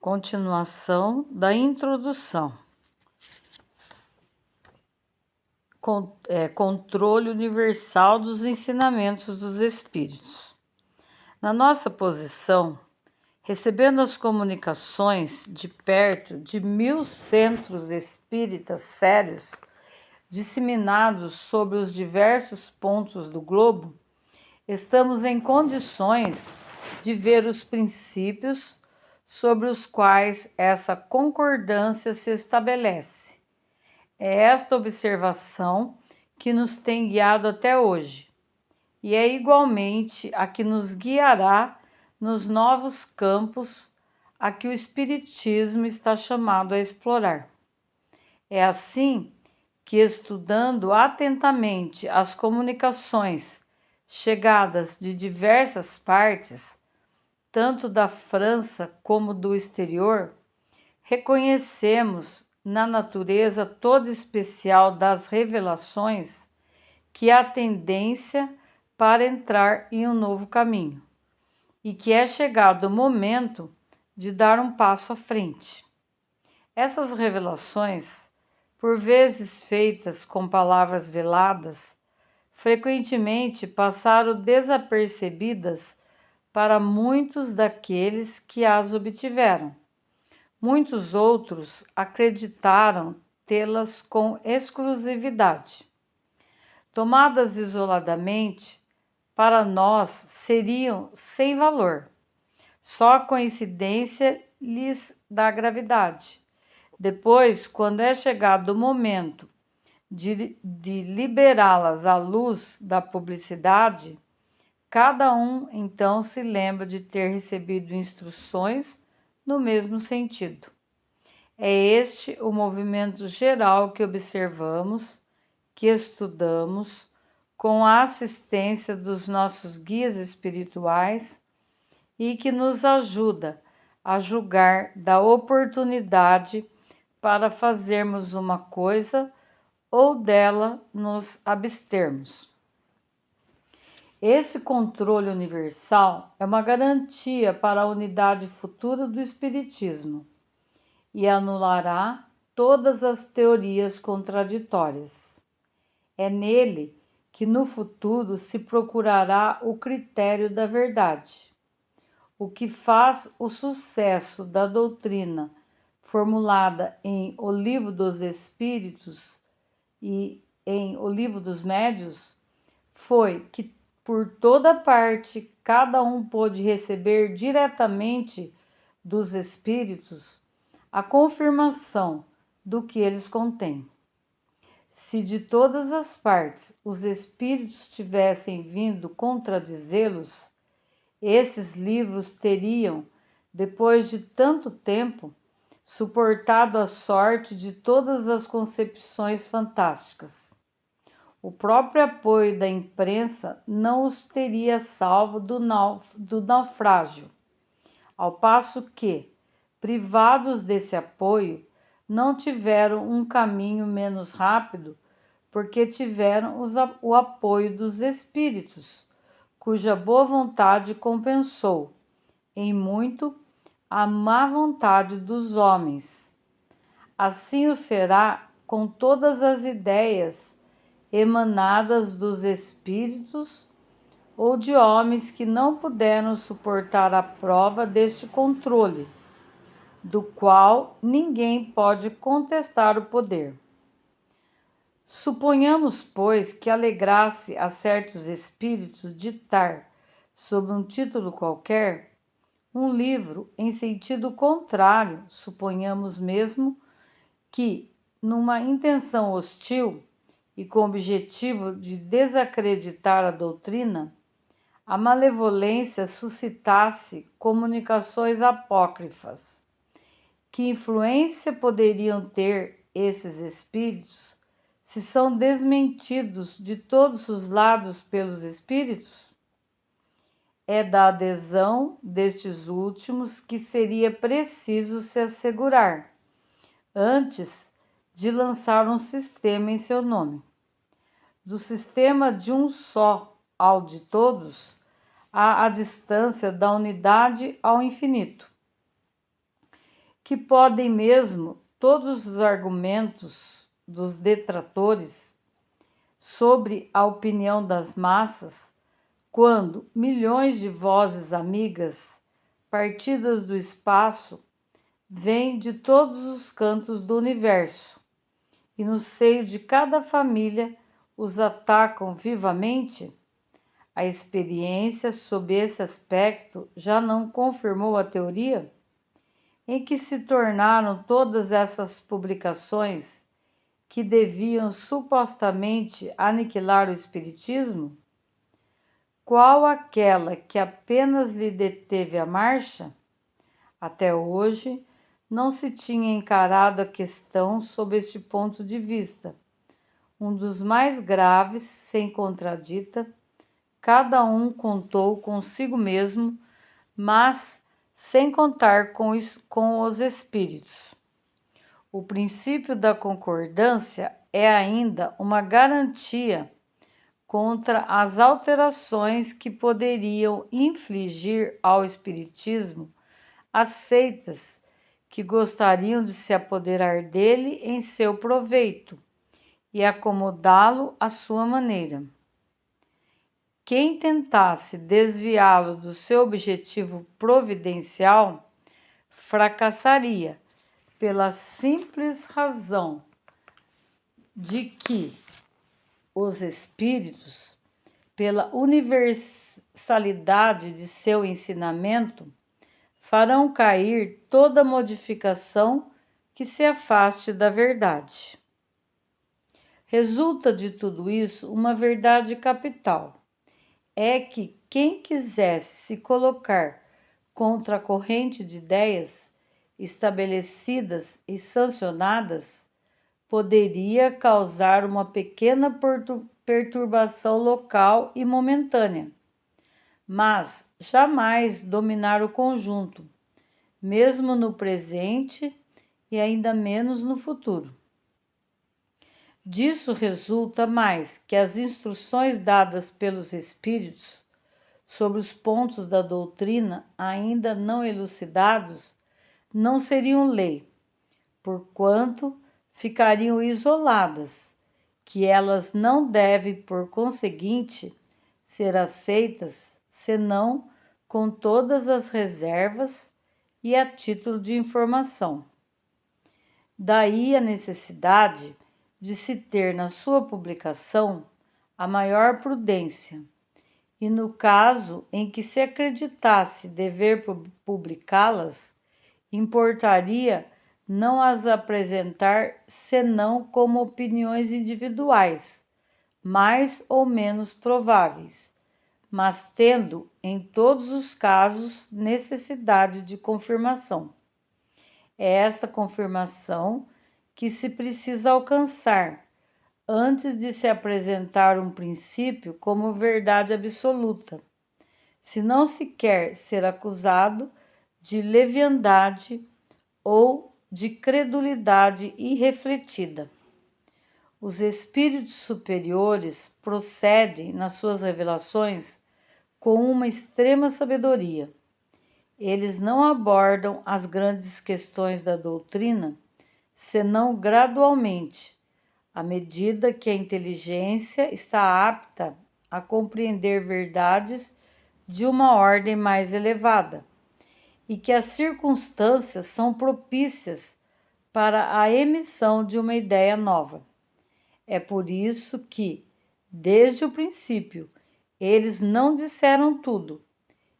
Continuação da introdução. Controle universal dos ensinamentos dos Espíritos. Na nossa posição, recebendo as comunicações de perto de 1000 centros espíritas sérios, disseminados sobre os diversos pontos do globo, estamos em condições de ver os princípios sobre os quais essa concordância se estabelece. É esta observação que nos tem guiado até hoje, e é igualmente a que nos guiará nos novos campos a que o Espiritismo está chamado a explorar. É assim que, estudando atentamente as comunicações chegadas de diversas partes, tanto da França como do exterior, reconhecemos na natureza toda especial das revelações que há tendência para entrar em um novo caminho e que é chegado o momento de dar um passo à frente. Essas revelações, por vezes feitas com palavras veladas, frequentemente passaram desapercebidas para muitos daqueles que as obtiveram. Muitos outros acreditaram tê-las com exclusividade. Tomadas isoladamente, para nós seriam sem valor. Só a coincidência lhes dá gravidade. Depois, quando é chegado o momento de liberá-las à luz da publicidade, cada um, então, se lembra de ter recebido instruções no mesmo sentido. É este o movimento geral que observamos, que estudamos, com a assistência dos nossos guias espirituais e que nos ajuda a julgar da oportunidade para fazermos uma coisa ou dela nos abstermos. Esse controle universal é uma garantia para a unidade futura do Espiritismo e anulará todas as teorias contraditórias. É nele que no futuro se procurará o critério da verdade. O que faz o sucesso da doutrina formulada em O Livro dos Espíritos e em O Livro dos Médiuns foi que por toda parte, cada um pôde receber diretamente dos Espíritos a confirmação do que eles contêm. Se de todas as partes os Espíritos tivessem vindo contradizê-los, esses livros teriam, depois de tanto tempo, suportado a sorte de todas as concepções fantásticas. O próprio apoio da imprensa não os teria salvo do naufrágio, ao passo que, privados desse apoio, não tiveram um caminho menos rápido, porque tiveram o apoio dos espíritos, cuja boa vontade compensou, em muito, a má vontade dos homens. Assim o será com todas as ideias emanadas dos espíritos ou de homens que não puderam suportar a prova deste controle, do qual ninguém pode contestar o poder. Suponhamos, pois, que alegrasse a certos espíritos ditar, sob um título qualquer, um livro em sentido contrário, suponhamos mesmo que, numa intenção hostil, e com o objetivo de desacreditar a doutrina, a malevolência suscitasse comunicações apócrifas. Que influência poderiam ter esses espíritos se são desmentidos de todos os lados pelos espíritos? É da adesão destes últimos que seria preciso se assegurar, antes de lançar um sistema em seu nome. Do sistema de um só ao de todos, há a distância da unidade ao infinito. que podem mesmo todos os argumentos dos detratores sobre a opinião das massas, quando milhões de vozes amigas, partidas do espaço, vêm de todos os cantos do universo, e no seio de cada família os atacam vivamente? A experiência, sob esse aspecto, já não confirmou a teoria? Em que se tornaram todas essas publicações que deviam supostamente aniquilar o espiritismo? Qual aquela que apenas lhe deteve a marcha? Até hoje, não se tinha encarado a questão sob este ponto de vista, um dos mais graves, sem contradita. Cada um contou consigo mesmo, mas sem contar com os espíritos. O princípio da concordância é ainda uma garantia contra as alterações que poderiam infligir ao espiritismo as seitas que gostariam de se apoderar dele em seu proveito e acomodá-lo à sua maneira. Quem tentasse desviá-lo do seu objetivo providencial fracassaria, pela simples razão de que os espíritos, pela universalidade de seu ensinamento, farão cair toda modificação que se afaste da verdade. Resulta de tudo isso uma verdade capital. É que quem quisesse se colocar contra a corrente de ideias estabelecidas e sancionadas, poderia causar uma pequena perturbação local e momentânea, mas jamais dominar o conjunto, mesmo no presente e ainda menos no futuro. Disso resulta mais que as instruções dadas pelos espíritos sobre os pontos da doutrina ainda não elucidados não seriam lei, porquanto ficariam isoladas, que elas não devem, por conseguinte, ser aceitas senão com todas as reservas e a título de informação. Daí a necessidade de se ter na sua publicação a maior prudência, e no caso em que se acreditasse dever publicá-las, importaria não as apresentar senão como opiniões individuais, mais ou menos prováveis, mas tendo em todos os casos necessidade de confirmação. É esta confirmação que se precisa alcançar antes de se apresentar um princípio como verdade absoluta, se não se quer ser acusado de leviandade ou de credulidade irrefletida. Os espíritos superiores procedem nas suas revelações com uma extrema sabedoria. Eles não abordam as grandes questões da doutrina, senão gradualmente, à medida que a inteligência está apta a compreender verdades de uma ordem mais elevada, e que as circunstâncias são propícias para a emissão de uma ideia nova. É por isso que, desde o princípio, eles não disseram tudo,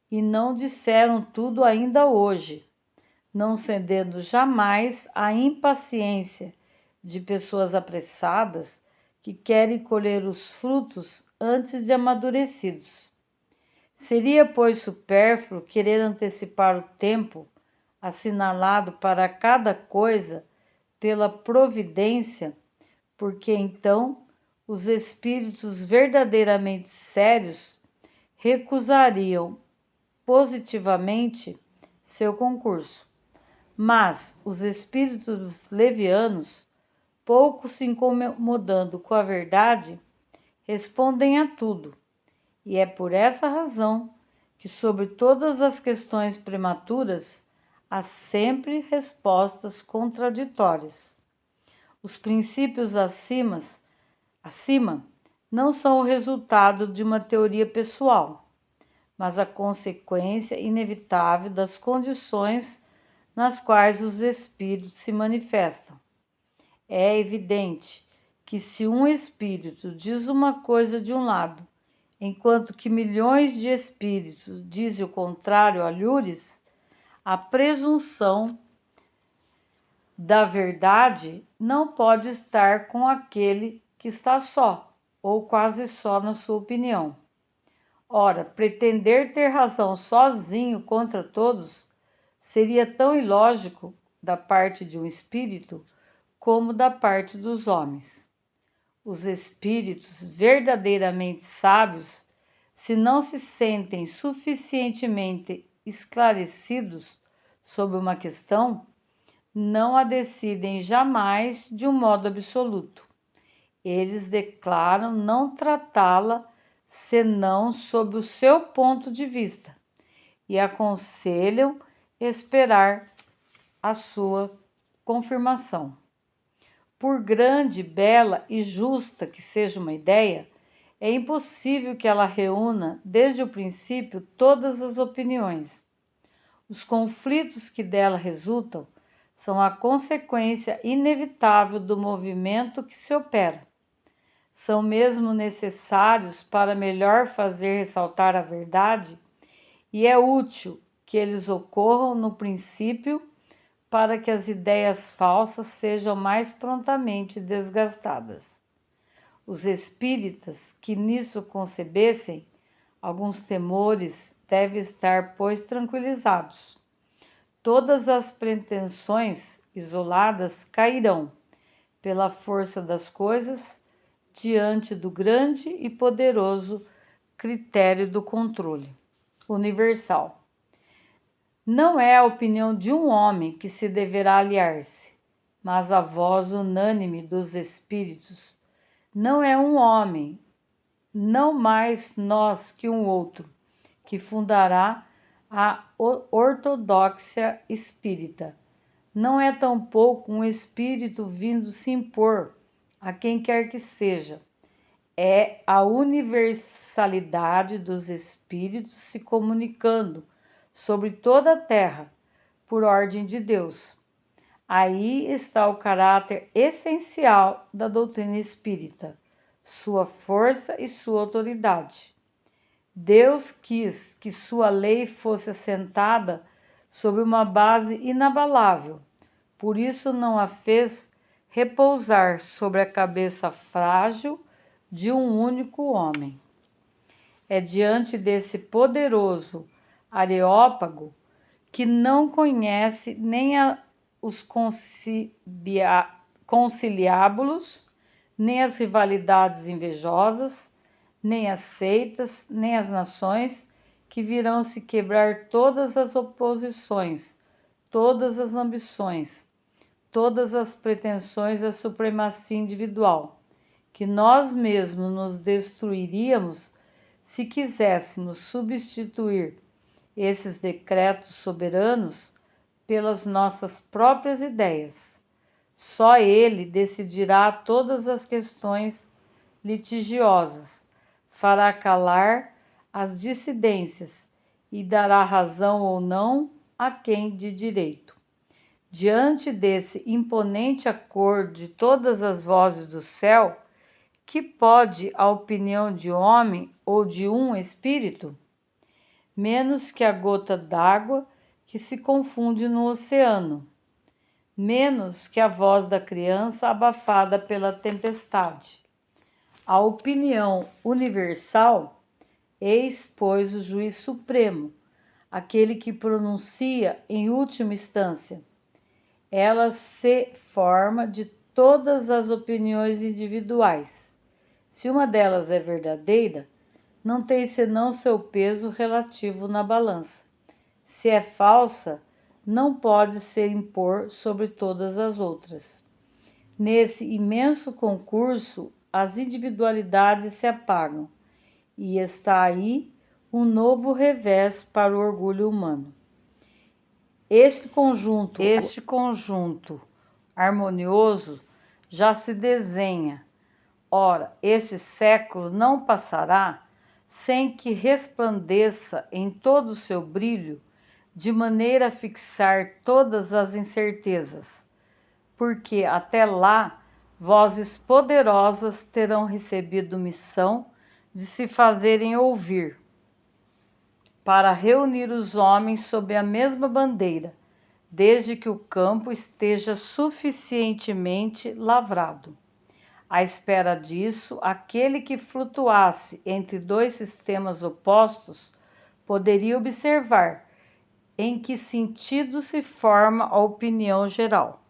e não disseram tudo ainda hoje, não cedendo jamais à impaciência de pessoas apressadas que querem colher os frutos antes de amadurecidos. Seria, pois, supérfluo querer antecipar o tempo assinalado para cada coisa pela providência, porque então os espíritos verdadeiramente sérios recusariam positivamente seu concurso. Mas os espíritos levianos, pouco se incomodando com a verdade, respondem a tudo. E é por essa razão que, sobre todas as questões prematuras, há sempre respostas contraditórias. Os princípios acima não são o resultado de uma teoria pessoal, mas a consequência inevitável das condições nas quais os espíritos se manifestam. É evidente que se um espírito diz uma coisa de um lado, enquanto que milhões de espíritos dizem o contrário a lures, a presunção da verdade não pode estar com aquele que está só, ou quase só na sua opinião. Ora, pretender ter razão sozinho contra todos seria tão ilógico da parte de um espírito como da parte dos homens. Os espíritos verdadeiramente sábios, se não se sentem suficientemente esclarecidos sobre uma questão, não a decidem jamais de um modo absoluto. Eles declaram não tratá-la senão sob o seu ponto de vista e aconselham esperar a sua confirmação. Por grande, bela e justa que seja uma ideia, é impossível que ela reúna desde o princípio todas as opiniões. Os conflitos que dela resultam são a consequência inevitável do movimento que se opera. São mesmo necessários para melhor fazer ressaltar a verdade, e é útil que eles ocorram no princípio para que as ideias falsas sejam mais prontamente desgastadas. Os espíritas que nisso concebessem alguns temores devem estar, pois, tranquilizados. Todas as pretensões isoladas cairão, pela força das coisas, diante do grande e poderoso critério do controle universal. Não é a opinião de um homem que se deverá aliar-se, mas a voz unânime dos espíritos. Não é um homem, não mais nós que um outro, que fundará a ortodoxia espírita. Não é tampouco um espírito vindo se impor a quem quer que seja. É a universalidade dos espíritos se comunicando sobre toda a terra, por ordem de Deus. Aí está o caráter essencial da doutrina espírita, sua força e sua autoridade. Deus quis que sua lei fosse assentada sobre uma base inabalável, por isso não a fez repousar sobre a cabeça frágil de um único homem. É diante desse poderoso Areópago, que não conhece nem os conciliábulos, nem as rivalidades invejosas, nem as seitas, nem as nações, que virão se quebrar todas as oposições, todas as ambições, todas as pretensões à supremacia individual, que nós mesmos nos destruiríamos se quiséssemos substituir esses decretos soberanos pelas nossas próprias ideias. Só ele decidirá todas as questões litigiosas, fará calar as dissidências e dará razão ou não a quem de direito. Diante desse imponente acordo de todas as vozes do céu, que pode a opinião de homem ou de um espírito? Menos que a gota d'água que se confunde no oceano, menos que a voz da criança abafada pela tempestade. A opinião universal, eis, pois, o juiz supremo, aquele que pronuncia em última instância. Ela se forma de todas as opiniões individuais. Se uma delas é verdadeira, não tem senão seu peso relativo na balança. Se é falsa, não pode se impor sobre todas as outras. Nesse imenso concurso, as individualidades se apagam, e está aí um novo revés para o orgulho humano. Este conjunto harmonioso já se desenha. Ora, este século não passará sem que resplandeça em todo o seu brilho, de maneira a fixar todas as incertezas, porque até lá vozes poderosas terão recebido missão de se fazerem ouvir, para reunir os homens sob a mesma bandeira, desde que o campo esteja suficientemente lavrado. À espera disso, aquele que flutuasse entre dois sistemas opostos poderia observar em que sentido se forma a opinião geral.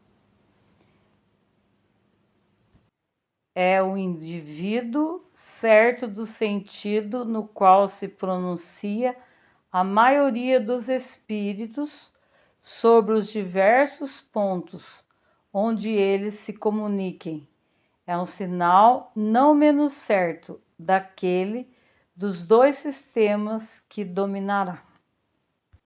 É o indivíduo certo do sentido no qual se pronuncia a maioria dos espíritos sobre os diversos pontos onde eles se comuniquem. É um sinal não menos certo daquele dos dois sistemas que dominará.